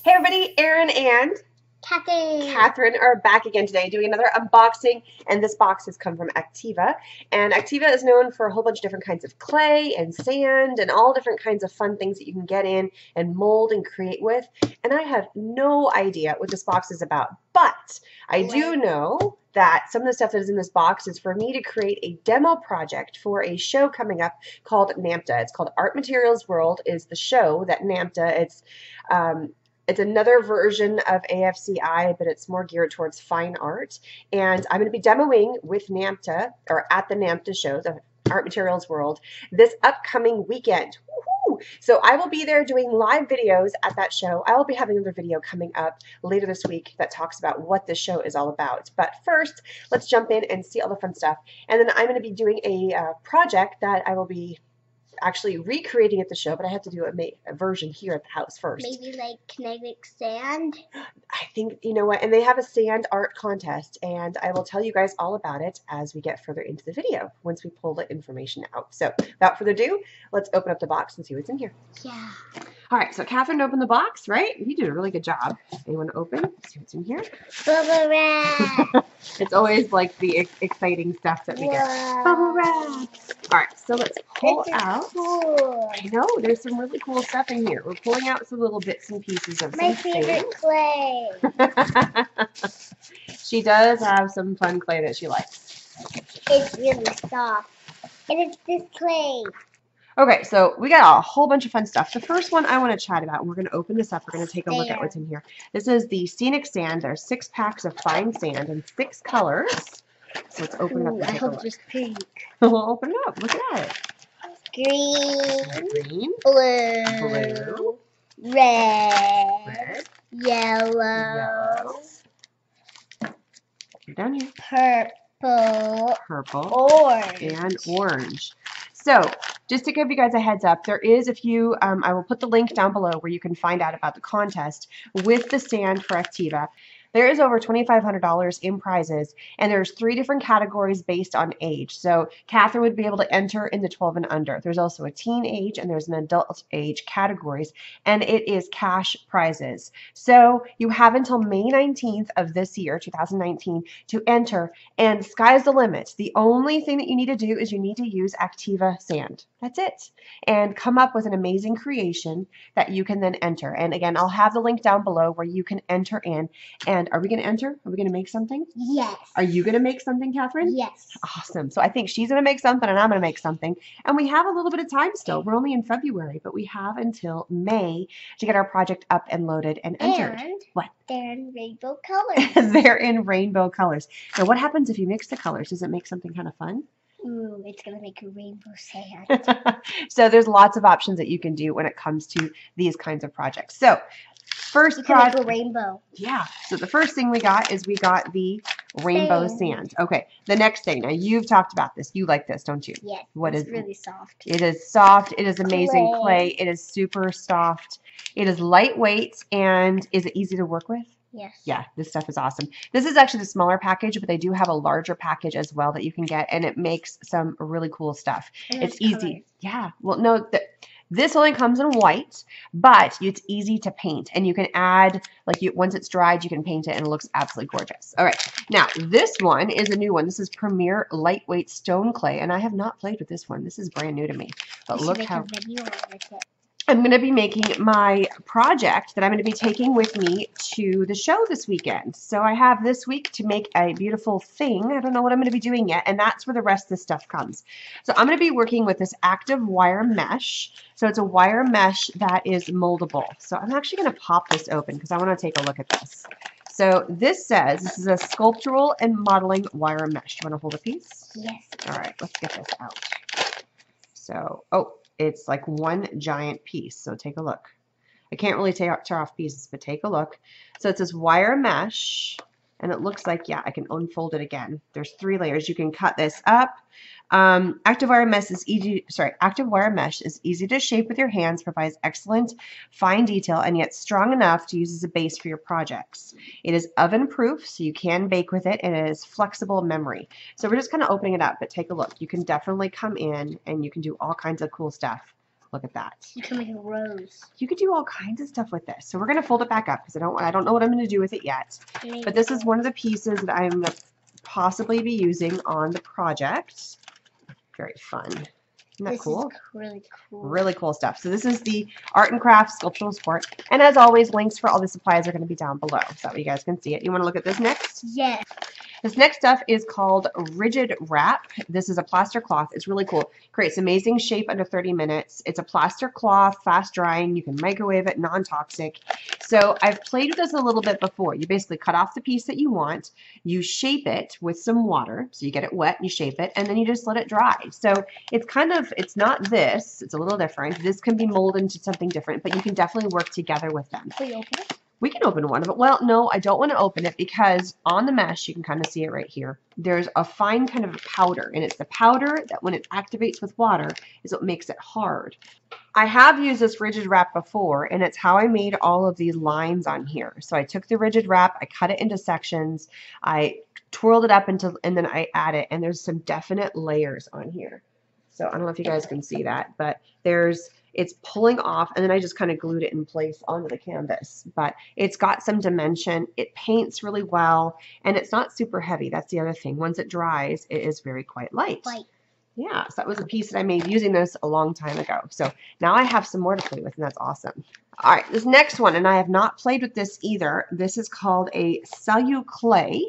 Hey everybody, Erin and Catherine are back again today doing another unboxing, and this box has come from Activa. And Activa is known for a whole bunch of different kinds of clay and sand and all different kinds of fun things that you can get in and mold and create with. And I have no idea what this box is about, but I do know that some of the stuff that is in this box is for me to create a demo project for a show coming up called NAMTA. It's called Art Materials World is the show that NAMTA, it's another version of AFCI, but it's more geared towards fine art. And I'm going to be demoing with NAMTA, or at the NAMTA show, the Art Materials World, this upcoming weekend. Woohoo! So I will be there doing live videos at that show. I will be having another video coming up later this week that talks about what this show is all about. But first, let's jump in and see all the fun stuff. And then I'm going to be doing a project that I will be actually recreating at the show, but I have to do a version here at the house first. Maybe like kinetic sand? I think, you know what, and they have a sand art contest, and I will tell you guys all about it as we get further into the video, once we pull the information out. So without further ado, let's open up the box and see what's in here. Yeah. All right, so Catherine opened the box, right? You did a really good job. Anyone open? See what's in here? Bubble wrap. It's always like the exciting stuff that we get. Bubble wrap. All right, so let's pull out. Cool. I know, there's some really cool stuff in here. We're pulling out some little bits and pieces of my favorite clay. She does have some fun clay that she likes. It's really soft. And it's this clay. Okay, so we got a whole bunch of fun stuff. The first one I want to chat about, and we're going to open this up. We're going to take a look at what's in here. This is the Scenic Sand. There's 6 packs of fine sand in 6 colors. So let's open it up and I take a hope look. it's pink. We'll open it up. Look at it. Green. Blue. Red. Yellow. Down here. Purple. Orange. And orange. So, just to give you guys a heads up, there is a few, I will put the link down below where you can find out about the contest with the sand for Activa. There is over $2,500 in prizes, and there's 3 different categories based on age. So Catherine would be able to enter in the 12 and under. There's also a teen age and there's an adult age categories, and it is cash prizes. So you have until May 19th of this year, 2019, to enter, and the sky's the limit. The only thing that you need to do is you need to use Activa sand. That's it. And come up with an amazing creation that you can then enter. And again, I'll have the link down below where you can enter in. And are we going to enter? Are we going to make something? Yes. Are you going to make something, Catherine? Yes. Awesome. So I think she's going to make something and I'm going to make something. And we have a little bit of time still. We're only in February, but we have until May to get our project up and loaded and entered. And what? They're in rainbow colors. They're in rainbow colors. Now what happens if you mix the colors? Does it make something kind of fun? Ooh, it's going to make a rainbow sand. So there's lots of options that you can do when it comes to these kinds of projects. So first project, make a rainbow. Yeah. So the first thing we got is we got the rainbow sand. Okay. The next thing. Now you've talked about this. You like this, don't you? Yes. What it's is really soft. It is soft. It is amazing clay. It is super soft. It is lightweight, and is it easy to work with? Yes. Yeah, this stuff is awesome. This is actually the smaller package, but they do have a larger package as well that you can get, and it makes some really cool stuff. And it's easy. Colors. Yeah. Well, no, this only comes in white, but it's easy to paint, and you can add, like, once it's dried, you can paint it, and it looks absolutely gorgeous. All right. Now, this one is a new one. This is Premier Lightweight Stone Clay, and I have not played with this one. This is brand new to me. But look how I'm going to be making my project that I'm going to be taking with me to the show this weekend. So I have this week to make a beautiful thing. I don't know what I'm going to be doing yet, and that's where the rest of this stuff comes. So I'm going to be working with this active wire mesh. So it's a wire mesh that is moldable. So I'm actually going to pop this open because I want to take a look at this. So this says this is a sculptural and modeling wire mesh. Do you want to hold a piece? Yes. All right, let's get this out. So, oh. It's like one giant piece, so take a look. I can't really tear off pieces, but take a look. So it says wire mesh, and it looks like, yeah, I can unfold it again. There's 3 layers. You can cut this up. Active wire mesh is easy to shape with your hands, provides excellent fine detail, and yet strong enough to use as a base for your projects. It is oven proof, so you can bake with it, and it is flexible memory. So we're just kind of opening it up, but take a look. You can definitely come in and you can do all kinds of cool stuff Look at that. You can make a rose. You could do all kinds of stuff with this. So we're going to fold it back up because I don't know what I'm going to do with it yet. But this is one of the pieces that I'm going to possibly be using on the project. Very fun. Isn't that cool? Is really cool. Really cool stuff. So this is the Art and Crafty Sculptural Support. And as always, links for all the supplies are going to be down below so that way you guys can see it. You want to look at this next? Yes. This next stuff is called Rigid Wrap. This is a plaster cloth. It's really cool. Creates amazing shape under 30 minutes. It's a plaster cloth, fast drying. You can microwave it, non-toxic. So I've played with this a little bit before. You basically cut off the piece that you want. You shape it with some water. So you get it wet and you shape it, and then you just let it dry. So it's kind of, it's not this. It's a little different. This can be molded into something different, but you can definitely work together with them. Will you open it? We can open one of it. Well, no, I don't want to open it because on the mesh, you can kind of see it right here. There's a fine kind of powder, and it's the powder that when it activates with water is what makes it hard. I have used this rigid wrap before, and it's how I made all of these lines on here. So I took the rigid wrap, I cut it into sections, I twirled it up and then I add it, and there's some definite layers on here. So I don't know if you guys can see that, but it's pulling off, and then I just kind of glued it in place onto the canvas. But it's got some dimension. It paints really well, and it's not super heavy. That's the other thing. Once it dries, it is quite light. Yeah, so that was a piece that I made using this a long time ago. So now I have some more to play with, and that's awesome. All right, this next one, and I have not played with this either. This is called a Celluclay.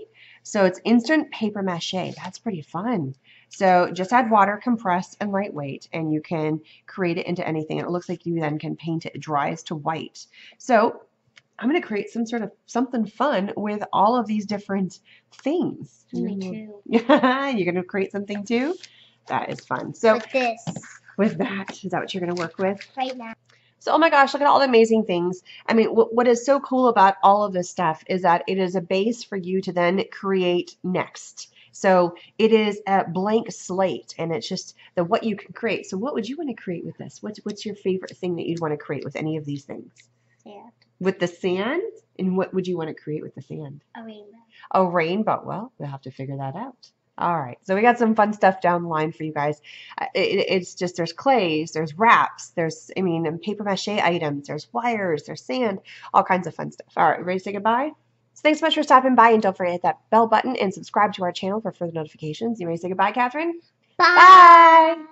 So it's instant paper mache. That's pretty fun. So just add water, compress, and lightweight, and you can create it into anything. And it looks like you then can paint it. It dries to white. So I'm going to create some sort of something fun with all of these different things. Me too. Yeah, you're going to create something too? That is fun. So with this. With that, is that what you're going to work with? Right now. So, oh my gosh, look at all the amazing things. I mean, what is so cool about all of this stuff is that it is a base for you to then create next. So it is a blank slate, and it's just what you can create. So what would you want to create with this? What's your favorite thing that you'd want to create with any of these things? Sand. With the sand? And what would you want to create with the sand? A rainbow. A rainbow. Well, we'll have to figure that out. All right, so we got some fun stuff down the line for you guys. It's just, there's clays, there's wraps, there's, paper mache items, there's wires, there's sand, all kinds of fun stuff. All right, ready to say goodbye? So thanks so much for stopping by, and don't forget to hit that bell button and subscribe to our channel for further notifications. You ready to say goodbye, Catherine? Bye. Bye.